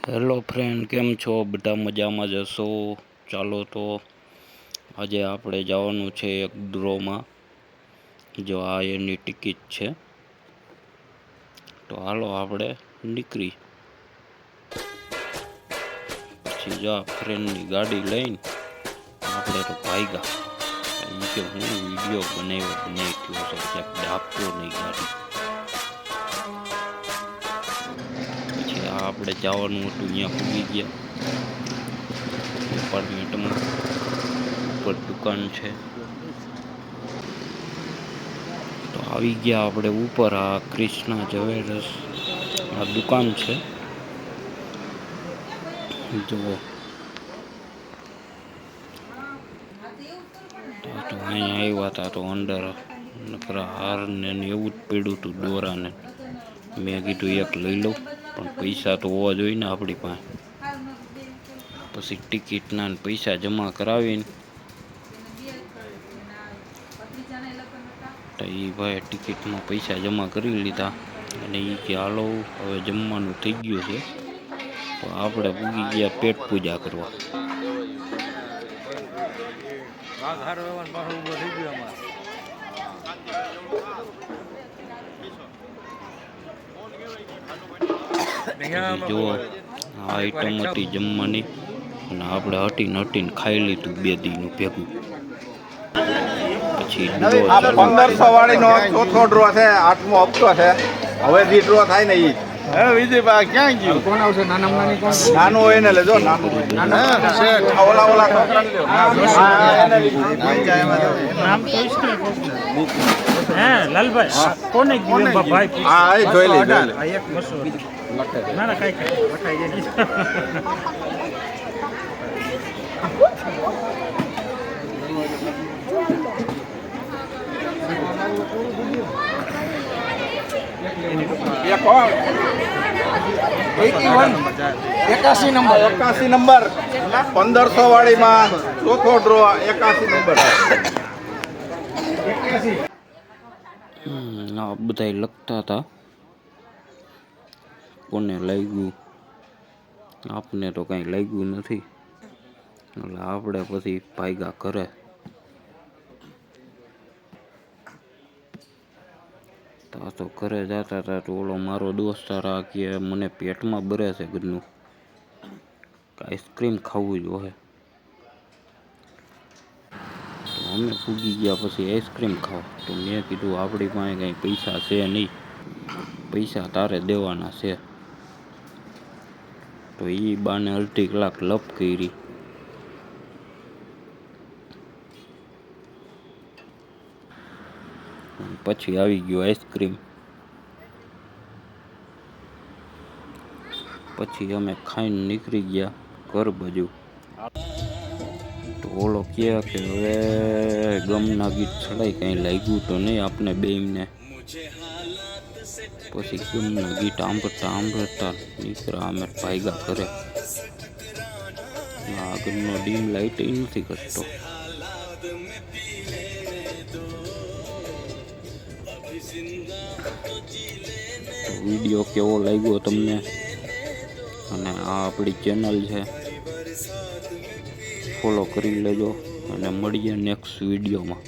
Hello friend, કેમ છો? બધા મજામાં જશો? ચાલો તો આજે આપણે જવાનું છે એક ડ્રોમાં. જો આ એની ટિકિટ છે, તો હાલો આપણે નીકળી. પછી જો ફ્રેન્ડની ગાડી લઈને આપણે તો ભાગ્યા. એ કે હું વિડીયો બનાવ્યો છે, ક્યાંક ડાકતો નહીં ગાડી. પછી આપણે જવાનું હતું, અહીંયા પૂગી ગયા એપાર્ટમેન્ટમાં. ઉપર દુકાન છે, તો આવી ગયા આપણે ઉપર. આ કૃષ્ણા જ્વેલર્સ આ દુકાન છે. જુઓ, તો અહીંયા આવ્યા હતા તો અંદર હાર ને એવું જ પડ્યું હતું, દોરાને. મેં કીધું એક લઈ લઉં, પણ પૈસા તો હોવા જોઈએ ને આપણી પાસે. પછી ટિકિટના પૈસા જમા કરાવીને તો એ ભાઈ ટિકિટમાં પૈસા જમા કરી લીધા. અને એ કે હાલો હવે જમવાનું થઈ ગયું છે, તો આપણે પૂગી ગયા પેટ પૂજા કરવા. જો આ આઈટમ હતી જમવાની, અને આપણે હટીને ખાઈ લીધું 2 દીનું ભેગું. પછી 1500 વાળીનો ચોથો ડ્રો છે, 8મો હપ્તો છે. હવે જે ડ્રો થાય ને એ વિજયભાઈ ક્યાં ગયું? કોણ આવશે? નાનું હોય ને લેજો. લાલભાઈ કોને ભાઈ? હા, જોઈ લે. ના કઈ વટાઈ એકાસી નંબર 1500 વાળીમાં ચોથો ડ્રો 81 નંબર. આ બધા લખતા હતા કોને લાગ્યું. આપને તો કઈ લાગ્યું નથી, એટલે આપણે પછી ભાગ્યા ઘરે. તો ઘરે જતા હતા તો ઓલો મારો દોસ્તાર આ કે મને પેટમાં બરે છે ઘરનું, આઈસ્ક્રીમ ખાવું જોઈએ. તો અમે ફૂગી ગયા પછી આઈસ્ક્રીમ ખાવા. તો મેં કીધું આપણી પાસે કંઈ પૈસા છે નહીં, પૈસા તારે દેવાના છે. તો એ બાને અડધી કલાક લપ કરી. પછી આવી ગયો આઈસ્ક્રીમ. પછી અમે ખાઈને નીકળી ગયા ઘર બાજુ. તો ઓલો કહે કે હવે ગમના ગીત ચડાય, કંઈ લાગ્યું તો નહીં આપણે બેયને. પછી ગમના ગીત સાંભળતા નીકળ્યા અમે ભાગ્યા ઘરે. આગળનો ડીમ લાઈટ નથી કરતો. વિડીયો કેવો લાગ્યો તમને? અને આ આપણી ચેનલ છે, ફોલો કરી લેજો. અને મળીએ નેક્સ્ટ વિડીયોમાં.